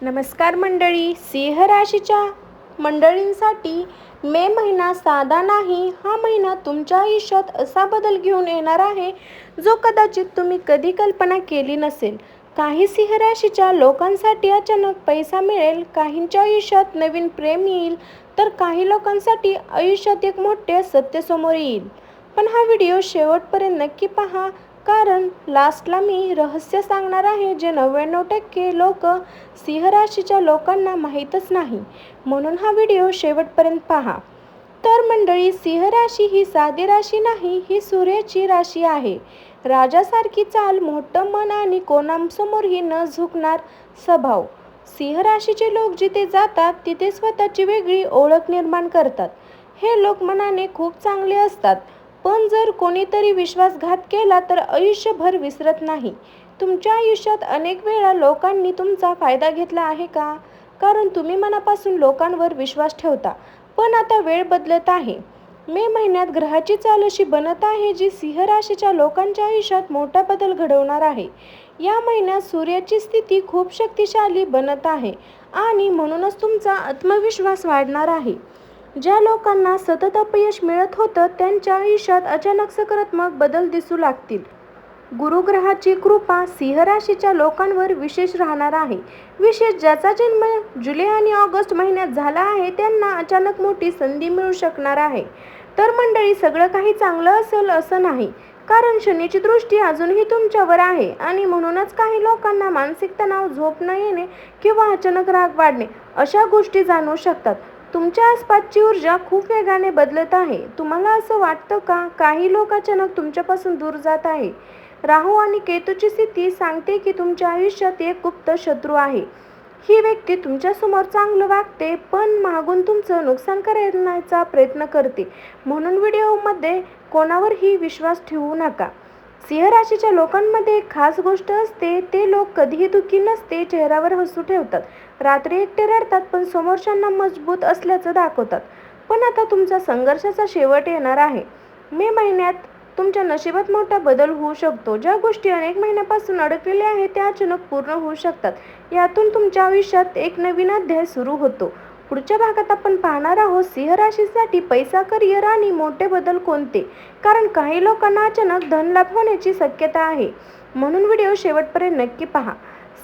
नमस्कार मंडळी. सिंह राशीच्या मंडळींसाठी मे महिना साधा नाही. हा महिना तुमच्या आयुष्यात असा बदल घेऊन येणार आहे जो कदाचित तुम्ही कधी कल्पना केली नसेल. काही सिंह राशीच्या लोकांसाठी अचानक पैसा मिळेल, काहींच्या आयुष्यात नवीन प्रेम येईल, तर काही लोकांसाठी आयुष्यात एक मोठे सत्य समोर येईल. पण हा व्हिडिओ शेवटपर्यंत नक्की पहा, कारण लास्टला मी रहस्य सांगणार आहे जे 99% लोक सिंह राशीच्या लोकांना माहीतच नाही. म्हणून हा व्हिडिओ शेवटपर्यंत पहा. तर मंडळी, सिंह राशी ही साधी राशी नाही, ही सूर्याची राशी आहे. राजासारखी चाल, मोठं मन आणि कोणासमोरही न झुकणार स्वभाव. सिंह राशीचे लोक जिथे जातात तिथे स्वतःची वेगळी ओळख निर्माण करतात. हे लोक मनाने खूप चांगले असतात, पण जर कोणीतरी विश्वासघात केला तर आयुष्यभर विसरत नाही. तुमच्या आयुष्यात अनेक वेळा लोकांनी तुमचा फायदा घेतला आहे का? कारण तुम्ही मनापासून लोकांवर विश्वास ठेवता. पण आता वेळ बदलत आहे. मे महिन्यात ग्रहाची चाल अशी बनत आहे जी सिंह राशीच्या लोकांच्या आयुष्यात मोठा बदल घडवणार आहे. या महिन्यात सूर्याची स्थिती खूप शक्तिशाली बनत आहे आणि म्हणूनच तुमचा आत्मविश्वास वाढणार आहे. ज्या लोकांना सतत अपयश मिळत होतं त्यांच्या आयुष्यात अचानक सकारात्मक बदल दिसू लागतील. गुरुग्रहाची कृपा सिंह राशीच्या लोकांवर विशेष राहणार आहे. विशेष ज्याचा जन्म जुलै आणि ऑगस्ट महिन्यात झाला आहे त्यांना अचानक मोठी संधी मिळू शकणार आहे. तर मंडळी, सगळं काही चांगलं असेल असं नाही, कारण शनीची दृष्टी अजूनही तुमच्यावर आहे आणि म्हणूनच काही लोकांना मानसिक तणाव, झोप न येणे किंवा अचानक राग वाढणे अशा गोष्टी जाणवू शकतात. तुमच्या आसपासची ऊर्जा खूप वेगाने बदलत आहे. तुम्हाला असं वाटतं का काही लोक अचानक तुमच्यापासून दूर जात आहे? राहू आणि केतूची स्थिती सांगते की तुमच्या आयुष्यात एक गुप्त शत्रू आहे. ही व्यक्ती तुमच्यासमोर चांगलं वागते पण मागून तुमचं नुकसान करण्याचा प्रयत्न करते. म्हणून व्हिडिओमध्ये कोणावरही विश्वास ठेवू नका. सिंह राशीच्या लोकांमध्ये एक खास गोष्ट असते, ते लोक कधीही दुःखी नसते, चेहऱ्यावर हसू ठेवतात, रात्री एकटे रडतात पण समोरच्यांना मजबूत असल्याचं दाखवतात. पण आता तुमचा संघर्षाचा शेवट येणार आहे. मे महिन्यात तुमच्या नशिबात मोठा बदल होऊ शकतो. ज्या गोष्टी अनेक महिन्यापासून अडकलेल्या आहेत त्या अचानक पूर्ण होऊ शकतात. यातून तुमच्या आयुष्यात एक नवीन अध्याय सुरू होतो. पुढच्या भागात आपण पाहणार आहोत सिंह राशीसाठी पैसा, करिअर आणि मोठे बदल कोणते, कारण काही लोकांना अचानक धनलाभ होण्याची शक्यता आहे. म्हणून व्हिडिओ शेवटपर्यंत नक्की पहा.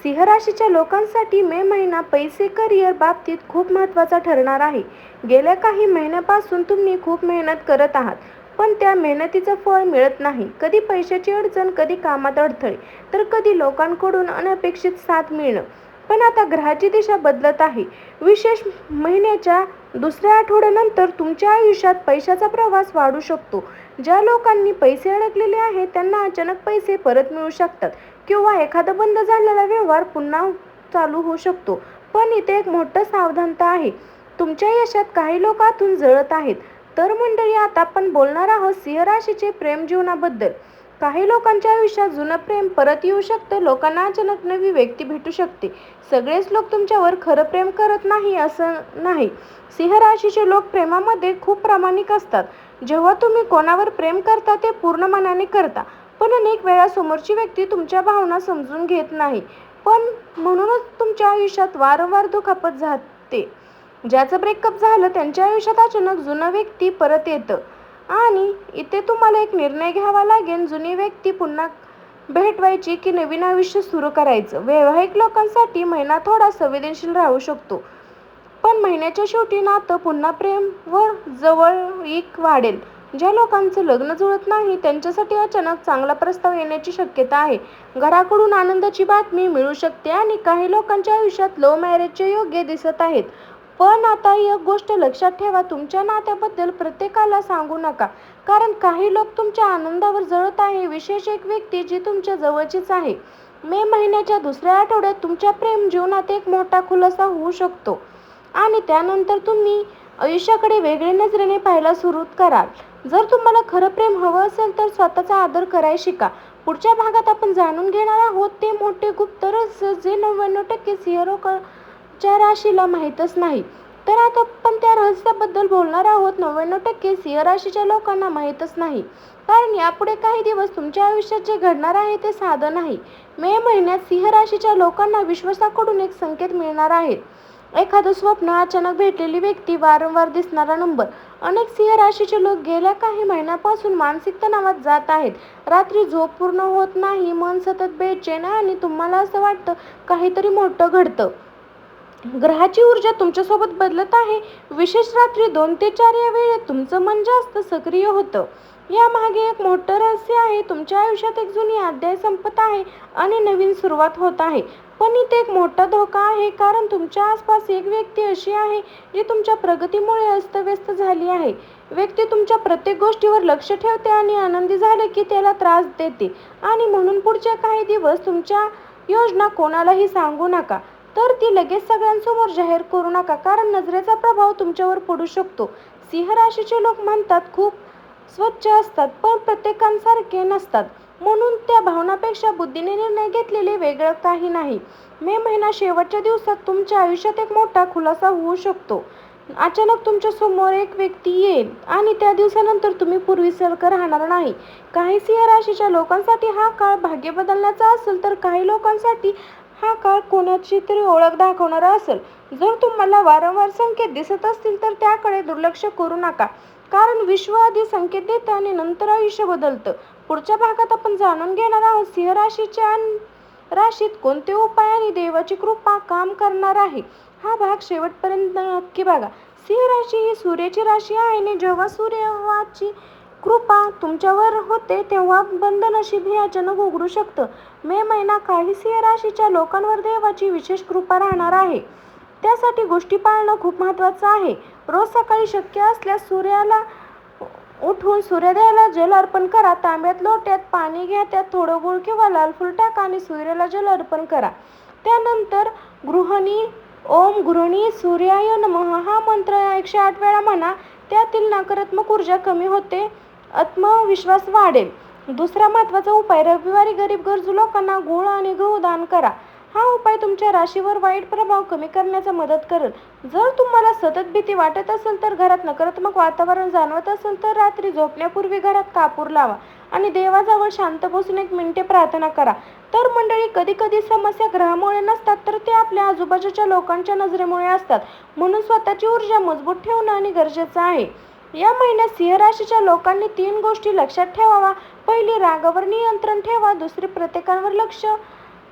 सिंह राशीच्या लोकांसाठी मे महिना पैसे, करिअर बाबतीत खूप महत्त्वाचा ठरणार आहे. गेल्या काही महिन्यापासून तुम्ही खूप मेहनत करत आहात, पण त्या मेहनतीचं फळ मिळत नाही. कधी पैशाची अडचण, कधी कामात अडथळे, तर कधी लोकांकडून अनपेक्षित साथ मिळणं. पण आता ग्रहाची दिशा बदलत आहे. विशेष महिन्याच्या दुसऱ्या आठवड्यानंतर तुमच्या आयुष्यात पैशाचा प्रवास वाढू शकतो. ज्या लोकांनी पैसे अडकलेले आहेत त्यांना अचानक पैसे परत मिळू शकतात किंवा एखादा बंद झालेला व्यवहार पुन्हा चालू होऊ शकतो. पण इथे एक मोठं सावधानता आहे. तुमच्या यशात काही लोक आतून जळत आहेत. तर मंडळी, आता आपण बोलणार आहोत सिंह राशीचे प्रेम जीवनाबद्दल. काही लोकांच्या आयुष्यात जुनं प्रेम परत येऊ शकतं. लोकांना अचानक नवी व्यक्ती भेटू शकते. सगळेच लोक तुमच्यावर खरं प्रेम करत नाही असं नाही. सिंह राशीचे लोक प्रेमामध्ये खूप प्रामाणिक असतात. जेव्हा तुम्ही कोणावर प्रेम करता ते पूर्ण मनाने करता, पण अनेक वेळा समोरची व्यक्ती तुमच्या भावना समजून घेत नाही. पण म्हणूनच तुमच्या आयुष्यात वारंवार दुखापत जाते. ज्याचं ब्रेकअप झालं त्यांच्या आयुष्यात अचानक जुनं व्यक्ती परत येतं आणि इथे तुम्हाला एक निर्णय घ्यावा लागेल. जुनी व्यक्ती पुन्हा भेटवायची की नवीन आयुष्य सुरू करायचं. वैवाहिक लोकांसाठी महिना थोडा संवेदनशील राहू शकतो, पण महिन्याच्या शेवटी नातं पुन्हा प्रेम व जवळीक वाढेल. ज्या लोकांचं लग्न जुळत नाही त्यांच्यासाठी अचानक चांगला प्रस्ताव येण्याची शक्यता आहे. घराकडून आनंदाची बातमी मिळू शकते आणि काही लोकांच्या आयुष्यात लव्ह मॅरेजचे योग्य दिसत आहेत. पण आता एक गोष्ट लक्षात ठेवा, तुमच्या नात्याबद्दल प्रत्येकाला सांगू नका, कारण काही लोक तुमच्या आनंदावर जळत आहे. विशेष एक व्यक्ती जी तुमच्या जवळचीच आहे. मे महिन्याच्या दुसऱ्या आठवड्यात तुमच्या प्रेम जीवनात एक मोठा खुलासा होऊ शकतो आणि त्यानंतर तुम्ही आयुष्याकडे वेगळ्या नजरेने पाहायला सुरू कराल. जर तुम्हाला खरं प्रेम हवं असेल तर स्वतःचा आदर करायला शिका. पुढच्या भागात आपण जाणून घेणार आहोत ते मोठे गुप्त रहस्य जे 99% सिंह राशीला माहीतच नाही. तर आता आपण त्या रहस्याबद्दल बोलणार आहोत. 99% सिंह राशीच्या लोकांना माहीतच नाही, कारण यापुढे काही दिवस तुमच्या आयुष्यात जे घडणार आहे ते साधं नाही. मे महिन्यात सिंह राशीच्या लोकांना विश्वासाकडून एक संकेत मिळणार आहेत. एखादं स्वप्न, अचानक भेटलेली व्यक्ती, वारंवार दिसणारा नंबर. अनेक सिंह राशीचे लोक गेल्या काही महिन्यांपासून मानसिक तणावात जात आहेत. रात्री झोप पूर्ण होत नाही, मन सतत बेचैन आणि तुम्हाला असं वाटतं काहीतरी मोठं घडतं. ग्रहाची ऊर्जा तुमच्यासोबत बदलत आहे. विशेष रात्री 2 ते 4 या वेळेत तुमचं मन जास्त सक्रिय होतं. यामागे एक मोठं रहस्य आहे. तुमच्या आयुष्यात एक जुनी अध्याय संपत आहे आणि नवीन सुरुवात होत आहे. पण इथे एक मोठा धोका आहे, कारण तुमच्या आसपास एक व्यक्ती अशी आहे जी तुमच्या प्रगतीमुळे अस्तव्यस्त झाली आहे. व्यक्ती तुमच्या प्रत्येक गोष्टीवर लक्ष ठेवते आणि आनंदी झाले की त्याला त्रास देते, आणि म्हणून पुढच्या काही दिवस तुमच्या योजना कोणालाही सांगू नका. तर ती लगेच सगळ्यांसमोर जाहीर करू नका, कारण नजरेचा प्रभाव तुमच्यावर पडू शकतो. सिंह राशीचे लोक म्हणतात खूप स्वच्छ असतात, पण प्रत्येकांसारखे नसतात. म्हणून त्या भावनापेक्षा बुद्धीने निर्णय घेतलेले वेगळं काही नाही. मे महिना शेवटच्या दिवसात तुमच्या आयुष्यात एक मोठा खुलासा होऊ शकतो. अचानक तुमच्या समोर एक व्यक्ती येईल आणि त्या दिवसानंतर तुम्ही पूर्वीसारखं राहणार नाही. काही सिंह राशीच्या लोकांसाठी हा काळ भाग्य बदलण्याचा असेल, तर काही लोकांसाठी हा काळ कोणाची तरी ओळख दाखवणारा असेल. जर तुम्हाला वारंवार संकेत दिसत असतील तर त्याकडे दुर्लक्ष करू नका, कारण विश्व आधी संकेत देतं आणि नंतर आयुष्य बदलतं. पुढच्या भागात आपण जाणून घेणार आहोत सिंह राशीच्या राशीत कोणते उपाय आणि देवाची कृपा काम करणार आहे. हा भाग शेवटपर्यंत नक्की बघा. सिंह राशी ही सूर्याची राशी आहे आणि जेव्हा सूर्याची कृपा तुमच्यावर होते तेव्हा बंधनशीब हे अचानक उघडू शकतं. मे महिना काही सिंह राशीच्या लोकांवर देवाची विशेष कृपा राहणार आहे. त्यासाठी गोष्टी पाळणं खूप महत्त्वाचं आहे. रोज सकाळी शक्य असल्यास सूर्याला उठून सूर्योदयाला जल अर्पण करा. तांब्यात लोट्यात पाणी घ्या, त्यात थोडं गूळ किंवा लाल फूल टाका आणि सूर्याला जल अर्पण करा. त्यानंतर ओम गृहिणी सूर्याय नमः हा मंत्र 108 वेळा म्हणा. त्यातील नकारात्मक ऊर्जा कमी होते, आत्मविश्वास वाढेल. दुसरा महत्त्वाचा उपाय, रविवारी गरीब गरजू लोकांना गूळ आणि गहू दान करा. हा उपाय तुमच्या राशीवर वाईट प्रभाव कमी करण्यास मदत करेल. जर तुम्हाला सतत भीती वाटत असेल तर घरात नकारात्मक वातावरण जाणवत असेल तर रात्री झोपण्यापूर्वी घरात कापूर लावा आणि देवाजवळ शांत बसून 1 मिनिटे प्रार्थना करा. तर मंडळी, कधी कधी समस्या ग्रहामुळे नसतात, तर ते आपल्या आजूबाजूच्या लोकांच्या नजरेमुळे असतात. म्हणून स्वतःची ऊर्जा मजबूत ठेवणं आणि गरजेचं आहे. या महिन्यात सिंह राशीच्या लोकांनी 3 गोष्टी लक्षात ठेवावा. पहिली, रागावर नियंत्रण ठेवा. दुसरी, प्रत्येकावर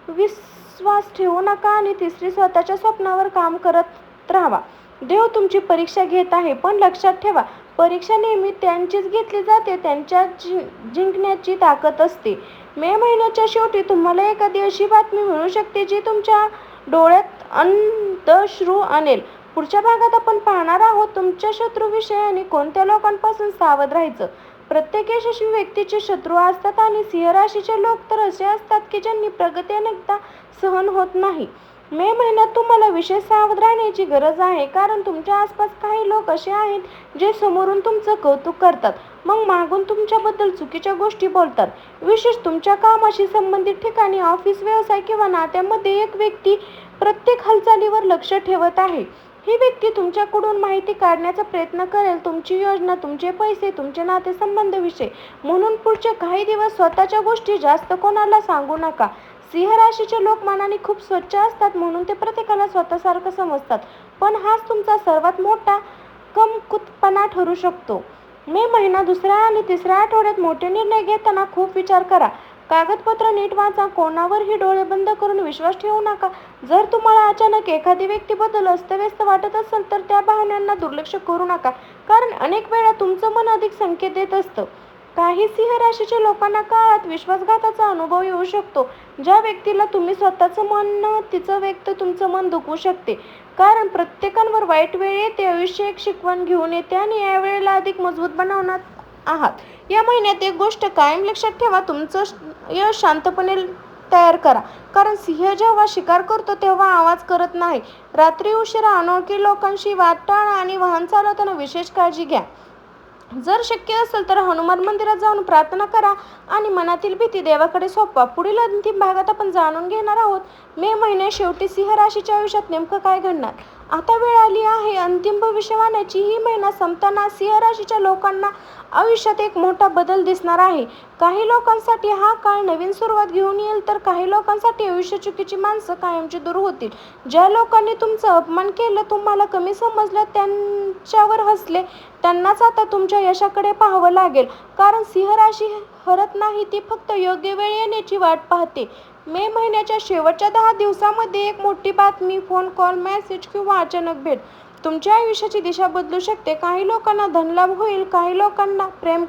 विश्वास ठेवू नका. आणि तिसरी, स्वतःच्या स्वप्नावर काम करत राहावा. देव तुमची परीक्षा घेत आहे, पण लक्षात ठेवा, परीक्षा नेहमी त्यांचीच घेतली जाते त्यांच्यात जिंकण्याची ताकद असते. मे महिन्याच्या शेवटी तुम्हाला एखादी अशी बातमी मिळू शकते जी तुमच्या डोळ्यात अश्रू आणेल. पुढच्या भागात आपण पाहणार आहोत तुमच्या शत्रूविषयी आणि कोणत्या लोकांपासून सावध राहायचं. प्रत्येक यशस्वी व्यक्तीचे शत्रू असतात आणि सिंह राशीचे लोक तर असे असतात की ज्यांनी प्रगती अनेकदा सहन होत नाही. मे महिन्यात तुम्हाला विशेष सावध राहण्याची गरज आहे, कारण तुमच्या आसपास काही लोक असे आहेत जे समोरून तुमचं कौतुक करतात, मग मागून तुमच्याबद्दल चुकीच्या गोष्टी बोलतात. विशेष तुमच्या कामाशी संबंधित ठिकाणी, ऑफिस, व्यवसाय किंवा नात्यामध्ये एक व्यक्ती प्रत्येक हालचालीवर लक्ष ठेवत आहे. ही व्यक्ती तुमच्याकडून माहिती काढण्याचा प्रयत्न करेल, तुमची योजना, तुमचे पैसे, तुमचे नातेसंबंध विषय. म्हणून पुढचे काही दिवस स्वतःच्या गोष्टी जास्त कोणाला सांगू नका. सिंह राशीचे लोक मनाने खूप स्वच्छ असतात, म्हणून ते प्रत्येकाला स्वतःसारखं समजतात, पण हाच तुमचा सर्वात मोठा कमकुवतपणा ठरू शकतो. मे महिना दुसऱ्या आणि तिसऱ्या आठवड्यात मोठे निर्णय घेताना खूप विचार करा. कागदपत्र नीट वाचा. कोणावरही डोळे बंद करून विश्वास ठेवू नका. जर तुम्हाला अचानक एखादी व्यक्तीबद्दल अस्तव्यस्त वाटत असेल तर त्या भावनांना दुर्लक्ष करू नका, कारण अनेक वेळा तुमचं मन अधिक संकेत देत असतं. काही सिंह राशीच्या लोकांना काळात विश्वासघाताचा अनुभव येऊ शकतो. ज्या व्यक्तीला तुम्ही स्वतःचं म्हणणं तिचं व्यक्त तुमचं मन दुखवू शकते, कारण प्रत्येकावर वाईट वेळ येते. आयुष्य एक शिकवण घेऊन येते आणि या वेळेला अधिक मजबूत बनवणार आहात. या महिन्यात एक गोष्ट कायम लक्षात ठेवा, तुमचं यश शांतपणे तयार करा, कारण सिंह जेव्हा शिकार करतो तेव्हा आवाज करत नाही. रात्री उशिरा अनोळखी लोकांशी वाद टाळा आणि वाहन चालवताना विशेष काळजी घ्या. जर शक्य असेल तर हनुमान मंदिरात जाऊन प्रार्थना करा आणि मनातील भीती देवाकडे सोपवा. पुढील अंतिम भागात आपण जाणून घेणार आहोत मे महिन्यात शेवटी सिंह राशीच्या आयुष्यात नेमकं काय घडणार. आता वेळ आली आहे अंतिम भविष्यवाण्याची. ही महिना संपताना सिंह राशीच्या लोकांना आयुष्यात एक मोठा बदल दिसणार आहे. काही लोकांसाठी हा काळ नवीन सुरुवात घेऊन येईल, तर काही लोकांसाठी आयुष्य चुकीची माणसं कायमची दूर होतील. ज्या लोकांनी तुमचं अपमान केलं, तुम्हाला कमी समजलं, त्यांच्यावर हसले, त्यांनाच आता तुमच्या यशाकडे पाहावं लागेल. कारण सिंह राशी हरत नाही, ती फक्त योग्य वेळ येण्याची वाट पाहते. मे महिन्याच्या शेवटच्या 10 दिवसांमध्ये एक मोठी बातमी, फोन कॉल, मेसेज किंवा अचानक भेट तुमच्या आयुष्याची दिशा बदलू शकते. काही लोकांना धनलाभ होईल, काही लोकांना प्रेम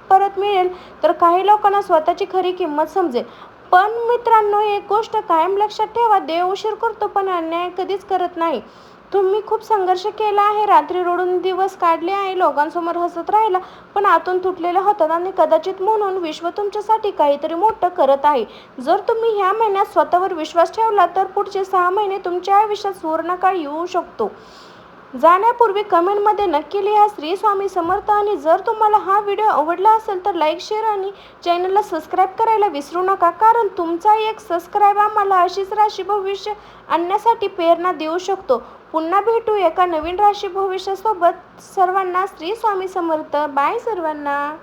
परत मिळेल, तर काही लोकांना स्वतःची खरी किंमत समजेल. पण मित्रांनो, एक गोष्ट कायम लक्षात ठेवा, देव उशीर करतो पण अन्याय कधीच करत नाही. तुम्ही खूप संघर्ष केला आहे, रात्री रडून दिवस काढले आहे, लोकांसमोर हसत राहिला, पण आतून तुटलेले होतात आणि कदाचित म्हणून विश्व तुमच्यासाठी काहीतरी मोठं करत आहे. जर तुम्ही ह्या महिन्यात स्वतःवर विश्वास ठेवला, तर पुढचे 6 महिने तुमच्या आयुष्यात सुवर्णकाळ येऊ शकतो. जाण्यापूर्वी कमेंटमध्ये नक्की लिहा श्री स्वामी समर्थ. आणि जर तुम्हाला हा व्हिडिओ आवडला असेल तर लाईक, शेअर आणि चॅनलला सबस्क्राईब करायला विसरू नका, कारण तुमचा एक सबस्क्राईब आम्हाला अशीच राशी भविष्य आणण्यासाठी प्रेरणा देऊ शकतो. पुन्हा भेटू एका नवीन राशी भविष्यासोबत. सर्वांना श्री स्वामी समर्थ. बाय सर्वांना.